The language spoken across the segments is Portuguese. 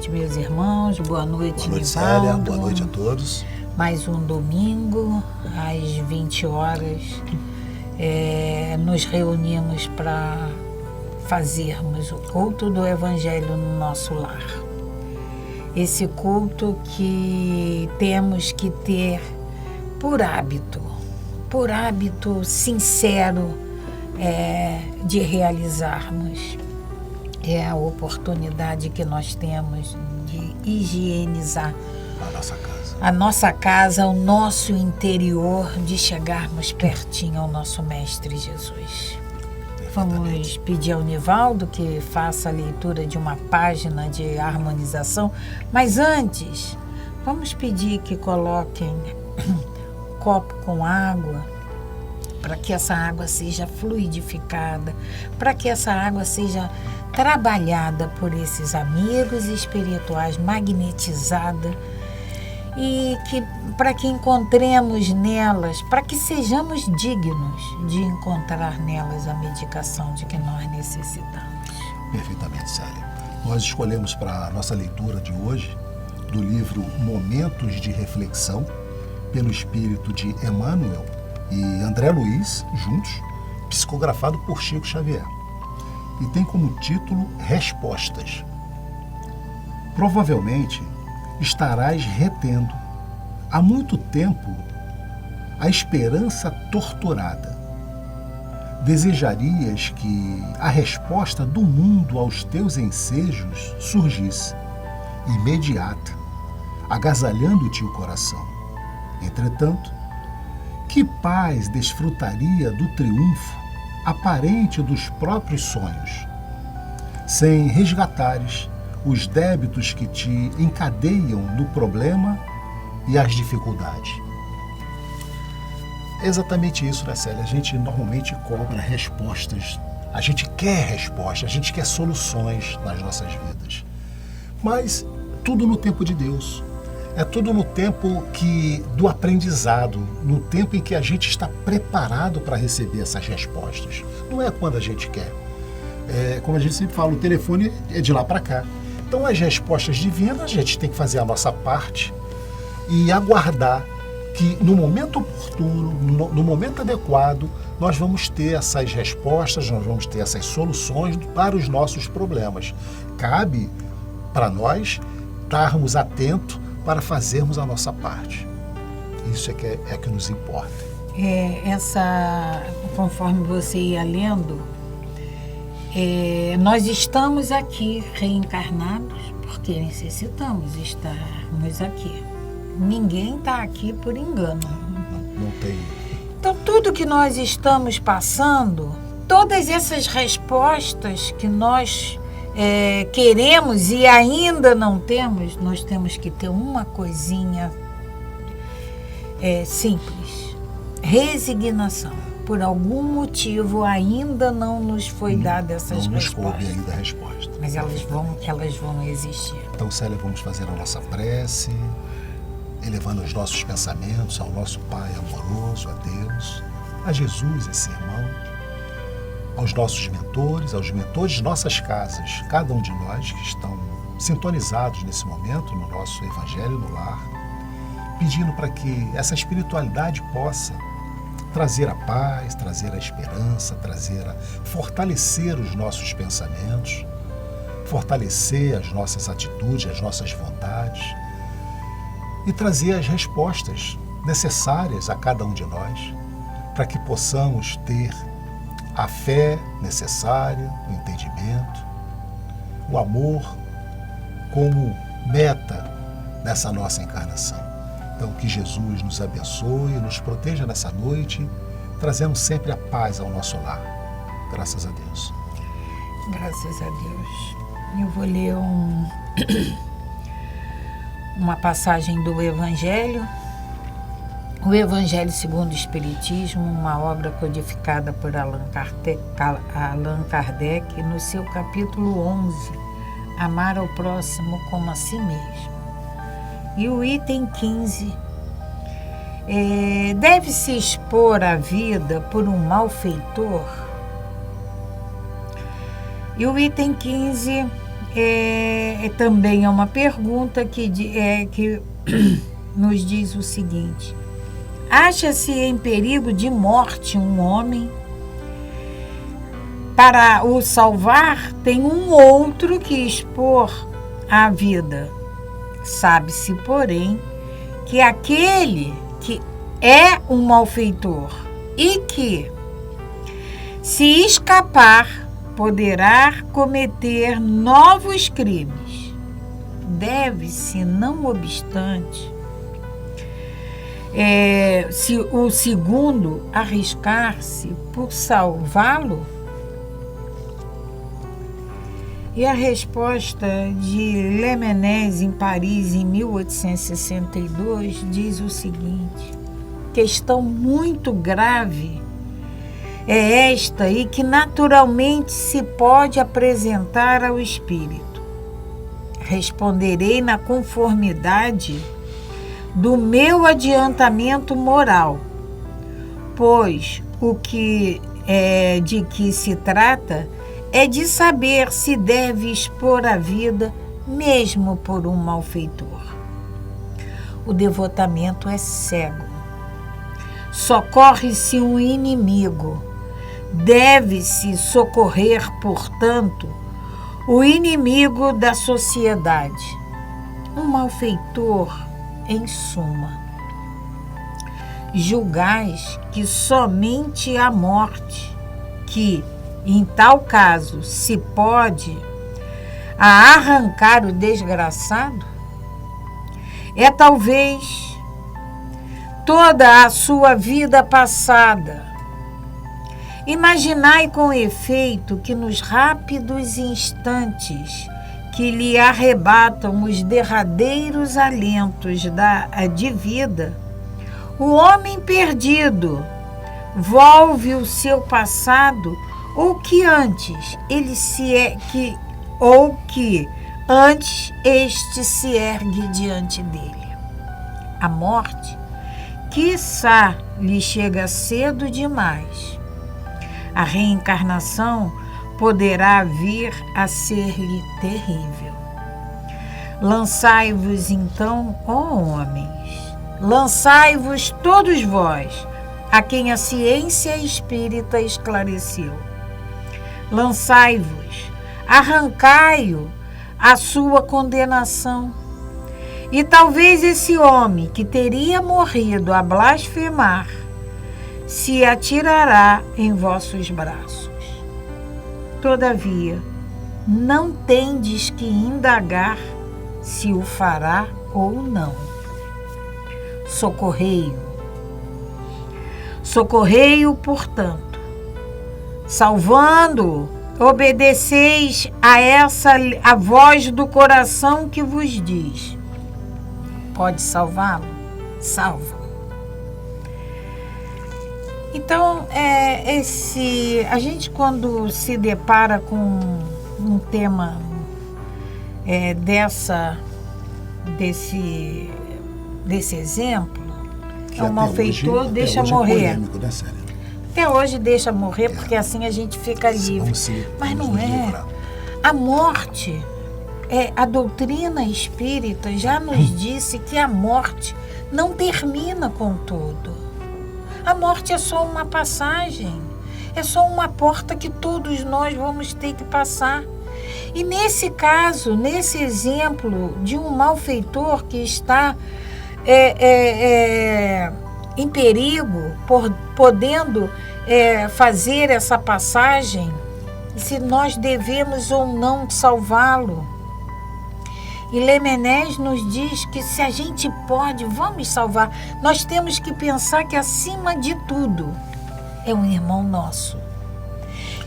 noite, meus irmãos. Boa noite, Boa noite, Nivaldo. Célia. Boa noite a todos. Mais um domingo, às 20 horas, nos reunimos para fazermos o culto do Evangelho no nosso lar. Esse culto que temos que ter por hábito sincero de realizarmos. É a oportunidade que nós temos de higienizar a nossa casa, o nosso interior, de chegarmos pertinho ao nosso Mestre Jesus. Vamos pedir ao Nivaldo que faça a leitura de uma página de harmonização, mas antes, vamos pedir que coloquem um copo com água, para que essa água seja fluidificada, para que essa água seja trabalhada por esses amigos espirituais, magnetizada, e para que encontremos nelas, para que sejamos dignos de encontrar nelas a medicação de que nós necessitamos. Perfeitamente, Célia. Nós escolhemos para a nossa leitura de hoje, do livro Momentos de Reflexão, pelo espírito de Emmanuel e André Luiz, juntos, psicografado por Chico Xavier. E tem como título Respostas. Provavelmente estarás retendo há muito tempo a esperança torturada. Desejarias que a resposta do mundo aos teus ensejos surgisse, imediata, agasalhando-te o coração. Entretanto, que paz desfrutaria do triunfo aparente dos próprios sonhos, sem resgatares os débitos que te encadeiam no problema e as dificuldades. É exatamente isso, né, Célia? A gente normalmente cobra respostas, a gente quer respostas, a gente quer soluções nas nossas vidas. Mas tudo no tempo de Deus. É tudo no tempo do aprendizado, no tempo em que a gente está preparado para receber essas respostas. Não é quando a gente quer. Como a gente sempre fala, o telefone é de lá para cá. Então, as respostas divinas, a gente tem que fazer a nossa parte e aguardar que no momento oportuno, no momento adequado, nós vamos ter essas respostas, nós vamos ter essas soluções para os nossos problemas. Cabe para nós estarmos atentos para fazermos a nossa parte. Isso é que nos importa. Conforme você ia lendo, nós estamos aqui reencarnados porque necessitamos estarmos aqui. Ninguém está aqui por engano. Não tem. Então, tudo que nós estamos passando, todas essas respostas que nós queremos e ainda não temos, nós temos que ter uma coisinha simples: resignação. Por algum motivo ainda não nos foi dada essas respostas. Não nos coube ainda a resposta. Mas elas vão existir. Então, Célia, vamos fazer a nossa prece, elevando os nossos pensamentos ao nosso Pai amoroso, a Deus, a Jesus, esse irmão, aos nossos mentores, aos mentores de nossas casas, cada um de nós que estão sintonizados nesse momento no nosso Evangelho no lar, pedindo para que essa espiritualidade possa trazer a paz, trazer a esperança, fortalecer os nossos pensamentos, fortalecer as nossas atitudes, as nossas vontades e trazer as respostas necessárias a cada um de nós para que possamos ter a fé necessária, o entendimento, o amor como meta nessa nossa encarnação. Então, que Jesus nos abençoe, nos proteja nessa noite, trazendo sempre a paz ao nosso lar. Graças a Deus. Graças a Deus. Eu vou ler uma passagem do Evangelho. O Evangelho segundo o Espiritismo, uma obra codificada por Allan Kardec, no seu capítulo 11, Amar ao próximo como a si mesmo. E o item 15, deve-se expor a vida por um malfeitor? E o item 15 também é uma pergunta que nos diz o seguinte: acha-se em perigo de morte um homem? Para o salvar, tem um outro que expor a vida. Sabe-se, porém, que aquele que é um malfeitor e que, se escapar, poderá cometer novos crimes. Deve-se, não obstante, se o segundo arriscar-se por salvá-lo? E a resposta de Lamennais em Paris em 1862 diz o seguinte: questão muito grave é esta e que naturalmente se pode apresentar ao espírito. Responderei na conformidade do meu adiantamento moral, pois o que de que se trata é de saber se deve expor a vida mesmo por um malfeitor. O devotamento é cego. Socorre-se um inimigo. Deve-se socorrer, portanto, o inimigo da sociedade. Um malfeitor, em suma. Julgais que somente a morte, que, em tal caso, se pode arrancar o desgraçado, é talvez toda a sua vida passada. Imaginai com efeito que nos rápidos instantes que lhe arrebatam os derradeiros alentos de vida, o homem perdido volve o seu passado, ou que antes antes este se ergue diante dele. A morte, quiçá, lhe chega cedo demais. A reencarnação poderá vir a ser-lhe terrível. Lançai-vos então, ó homens, lançai-vos todos vós, a quem a ciência espírita esclareceu. Lançai-vos, arrancai-o a sua condenação. E talvez esse homem que teria morrido a blasfemar se atirará em vossos braços. Todavia, não tendes que indagar se o fará ou não. Socorrei-o. Socorrei-o, portanto. Salvando-o, obedeceis a voz do coração que vos diz: pode salvá-lo? Salva. Então, a gente quando se depara com um tema desse exemplo, que um malfeitor deixa morrer. É polêmico, né, Célia? Até hoje deixa morrer, porque assim a gente fica livre. Mas não é. A morte, a doutrina espírita já nos disse que a morte não termina com tudo. A morte é só uma passagem, é só uma porta que todos nós vamos ter que passar. E nesse caso, nesse exemplo de um malfeitor que está em perigo, podendo fazer essa passagem, se nós devemos ou não salvá-lo. E Lamennais nos diz que se a gente pode, vamos salvar. Nós temos que pensar que, acima de tudo, é um irmão nosso,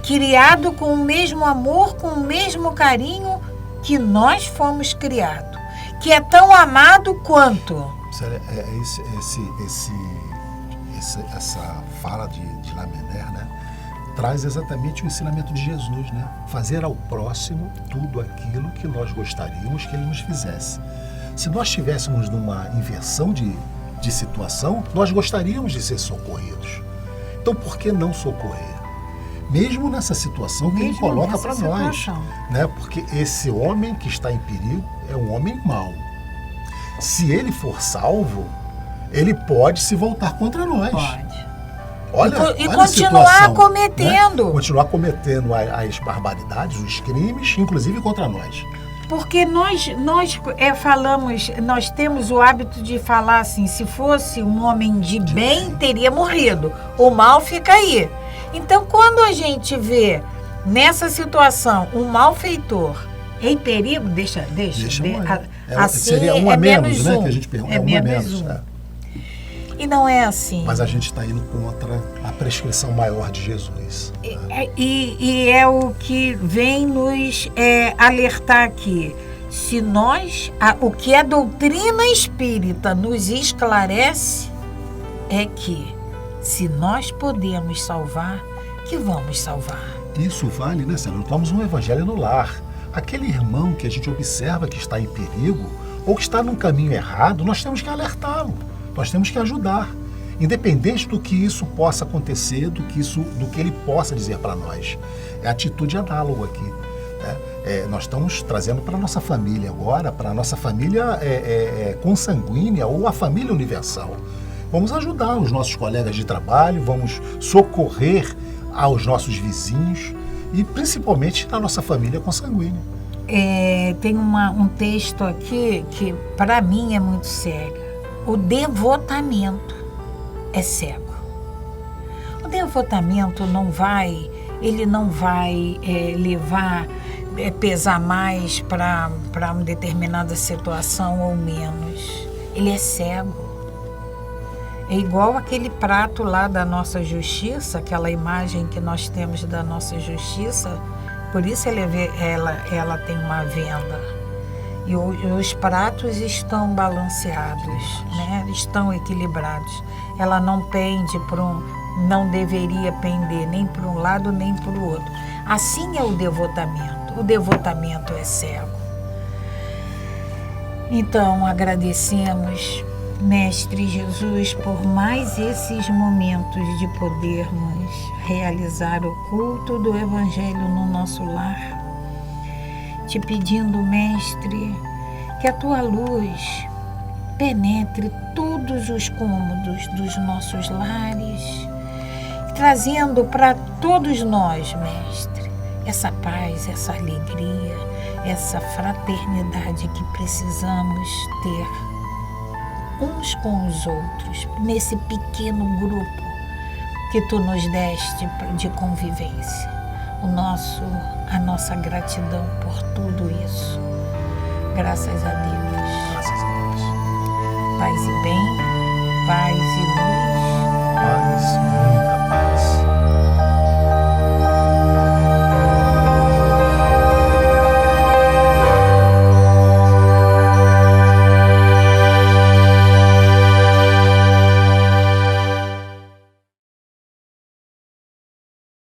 criado com o mesmo amor, com o mesmo carinho que nós fomos criados, que é tão amado quanto. Essa fala de Lamennais, né, traz exatamente o ensinamento de Jesus, né? Fazer ao próximo tudo aquilo que nós gostaríamos que ele nos fizesse. Se nós estivéssemos numa inversão de situação, nós gostaríamos de ser socorridos. Então, por que não socorrer? mesmo nessa situação que ele coloca para nós, né? Porque esse homem que está em perigo é um homem mau. Se ele for salvo, ele pode se voltar contra nós. Pode. Olha continuar situação, cometendo. Né? Continuar cometendo as barbaridades, os crimes, inclusive contra nós. Porque nós falamos, nós temos o hábito de falar assim, se fosse um homem de bem, teria morrido. O mal fica aí. Então, quando a gente vê nessa situação um malfeitor em perigo, deixa assim seria um a menos, né? Que a gente pergunta. É um a menos. E não é assim. Mas a gente está indo contra a prescrição maior de Jesus. E é o que vem nos alertar aqui. Se nós, o que a doutrina espírita nos esclarece é que se nós podemos salvar, que vamos salvar. Isso vale, né, Célio? Estamos no Evangelho no Lar. Aquele irmão que a gente observa que está em perigo ou que está num caminho errado, nós temos que alertá-lo. Nós temos que ajudar, independente do que isso possa acontecer, do que ele possa dizer para nós. É atitude análoga aqui. Né? Nós estamos trazendo para a nossa família agora, para a nossa família consanguínea ou a família universal. Vamos ajudar os nossos colegas de trabalho, vamos socorrer aos nossos vizinhos e principalmente na nossa família consanguínea. Tem um texto aqui que para mim é muito sério. O devotamento é cego. O devotamento não vai levar, pesar mais para uma determinada situação ou menos. Ele é cego. É igual aquele prato lá da nossa justiça, aquela imagem que nós temos da nossa justiça, por isso ela tem uma venda. E os pratos estão balanceados, né? Estão equilibrados. Ela não pende não deveria pender nem para um lado nem para o outro. Assim é o devotamento. O devotamento é cego. Então, agradecemos, Mestre Jesus, por mais esses momentos de podermos realizar o culto do Evangelho no nosso lar. Te pedindo, Mestre, que a Tua luz penetre todos os cômodos dos nossos lares, trazendo para todos nós, Mestre, essa paz, essa alegria, essa fraternidade que precisamos ter uns com os outros, nesse pequeno grupo que Tu nos deste de convivência. A nossa gratidão por tudo isso. Graças a Deus. Graças a Deus. Paz e bem, paz e luz. Paz, muita